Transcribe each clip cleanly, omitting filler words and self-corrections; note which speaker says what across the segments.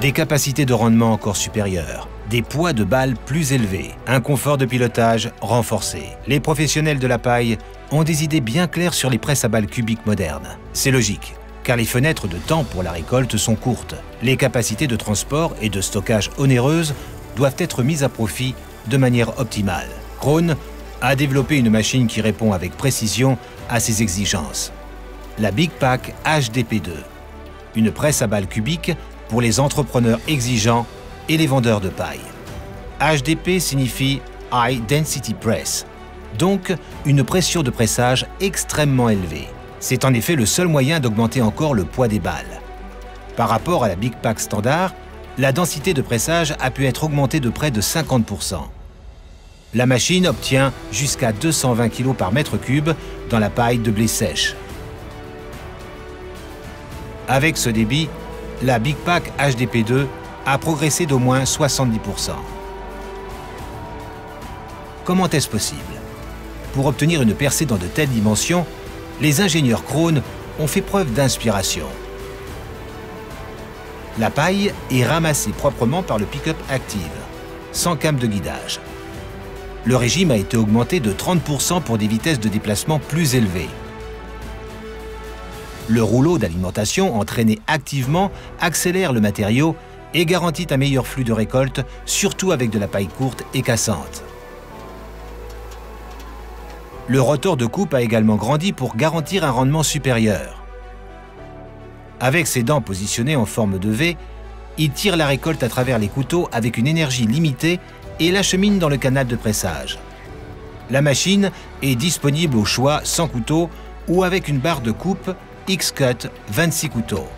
Speaker 1: Des capacités de rendement encore supérieures, des poids de balles plus élevés, un confort de pilotage renforcé. Les professionnels de la paille ont des idées bien claires sur les presses à balles cubiques modernes. C'est logique, car les fenêtres de temps pour la récolte sont courtes. Les capacités de transport et de stockage onéreuses doivent être mises à profit de manière optimale. Krone a développé une machine qui répond avec précision à ces exigences. La Big Pack HDP2, une presse à balles cubiques pour les entrepreneurs exigeants et les vendeurs de paille. HDP signifie High Density Press, donc une pression de pressage extrêmement élevée. C'est en effet le seul moyen d'augmenter encore le poids des balles. Par rapport à la Big Pack standard, la densité de pressage a pu être augmentée de près de 50%. La machine obtient jusqu'à 220 kg par mètre cube dans la paille de blé sèche. Avec ce débit, la Big Pack HDP2 a progressé d'au moins 70%. Comment est-ce possible? Pour obtenir une percée dans de telles dimensions, les ingénieurs Krone ont fait preuve d'inspiration. La paille est ramassée proprement par le pick-up Active, sans came de guidage. Le régime a été augmenté de 30% pour des vitesses de déplacement plus élevées. Le rouleau d'alimentation entraîné activement accélère le matériau et garantit un meilleur flux de récolte, surtout avec de la paille courte et cassante. Le rotor de coupe a également grandi pour garantir un rendement supérieur. Avec ses dents positionnées en forme de V, il tire la récolte à travers les couteaux avec une énergie limitée et l'achemine dans le canal de pressage. La machine est disponible au choix sans couteau ou avec une barre de coupe X-Cut 26 couteaux.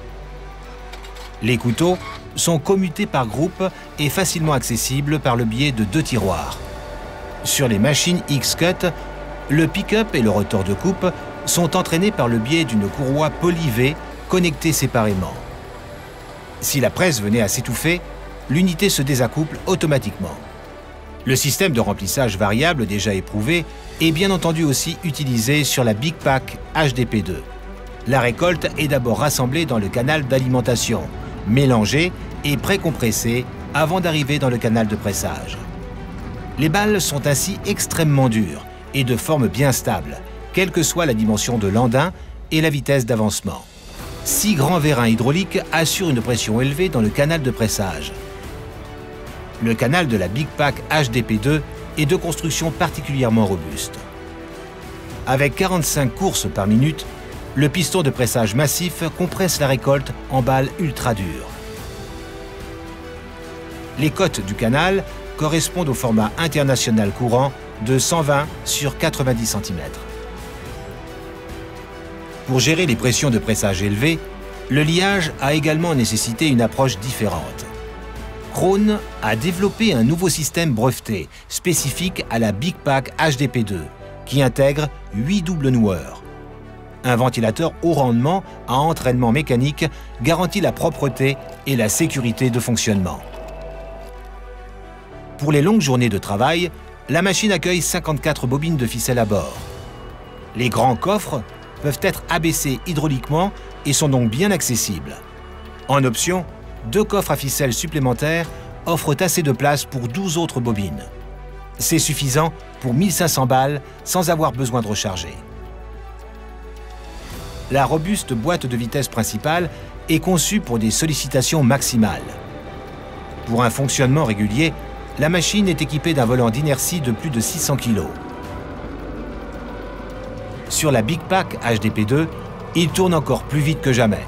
Speaker 1: Les couteaux sont commutés par groupe et facilement accessibles par le biais de 2 tiroirs. Sur les machines X-Cut, le pick-up et le rotor de coupe sont entraînés par le biais d'une courroie poly-V connectée séparément. Si la presse venait à s'étouffer, l'unité se désaccouple automatiquement. Le système de remplissage variable déjà éprouvé est bien entendu aussi utilisé sur la Big Pack HDP2. La récolte est d'abord rassemblée dans le canal d'alimentation, mélangée et précompressée avant d'arriver dans le canal de pressage. Les balles sont ainsi extrêmement dures et de forme bien stable, quelle que soit la dimension de l'andin et la vitesse d'avancement. 6 grands vérins hydrauliques assurent une pression élevée dans le canal de pressage. Le canal de la Big Pack HDP2 est de construction particulièrement robuste. Avec 45 courses par minute, le piston de pressage massif compresse la récolte en balles ultra dures. Les cotes du canal correspondent au format international courant de 120 sur 90 cm. Pour gérer les pressions de pressage élevées, le liage a également nécessité une approche différente. Krone a développé un nouveau système breveté spécifique à la Big Pack HDP2 qui intègre 8 doubles noueurs. Un ventilateur haut rendement à entraînement mécanique garantit la propreté et la sécurité de fonctionnement. Pour les longues journées de travail, la machine accueille 54 bobines de ficelle à bord. Les grands coffres peuvent être abaissés hydrauliquement et sont donc bien accessibles. En option, 2 coffres à ficelle supplémentaires offrent assez de place pour 12 autres bobines. C'est suffisant pour 1500 balles sans avoir besoin de recharger. La robuste boîte de vitesse principale est conçue pour des sollicitations maximales. Pour un fonctionnement régulier, la machine est équipée d'un volant d'inertie de plus de 600 kg. Sur la Big Pack HDP2, il tourne encore plus vite que jamais.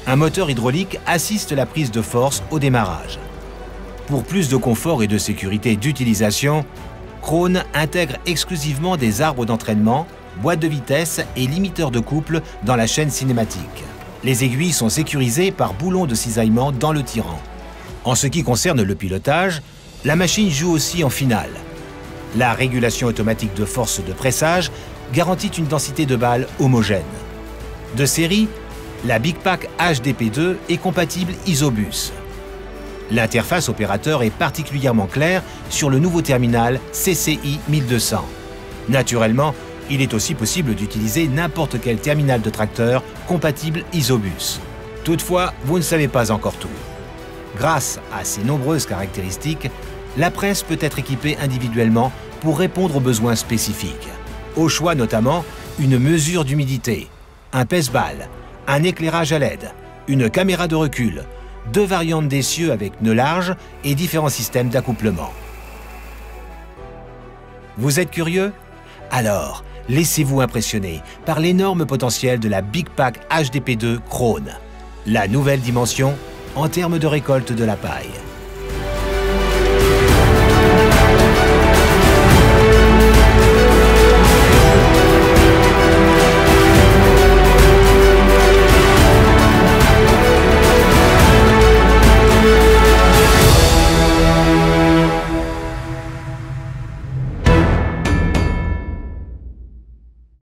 Speaker 1: Un moteur hydraulique assiste la prise de force au démarrage. Pour plus de confort et de sécurité d'utilisation, Krone intègre exclusivement des arbres d'entraînement, boîte de vitesse et limiteur de couple dans la chaîne cinématique. Les aiguilles sont sécurisées par boulons de cisaillement dans le tirant. En ce qui concerne le pilotage, la machine joue aussi en finale. La régulation automatique de force de pressage garantit une densité de balles homogène. De série, la Big Pack HDP2 est compatible Isobus. L'interface opérateur est particulièrement claire sur le nouveau terminal CCI 1200. Naturellement, il est aussi possible d'utiliser n'importe quel terminal de tracteur compatible Isobus. Toutefois, vous ne savez pas encore tout. Grâce à ces nombreuses caractéristiques, la presse peut être équipée individuellement pour répondre aux besoins spécifiques. Au choix notamment, une mesure d'humidité, un pèse-balles, un éclairage à LED, une caméra de recul, 2 variantes d'essieux avec nœud large et différents systèmes d'accouplement. Vous êtes curieux? Alors, laissez-vous impressionner par l'énorme potentiel de la Big Pack HDP2 Krone, la nouvelle dimension en termes de récolte de la paille.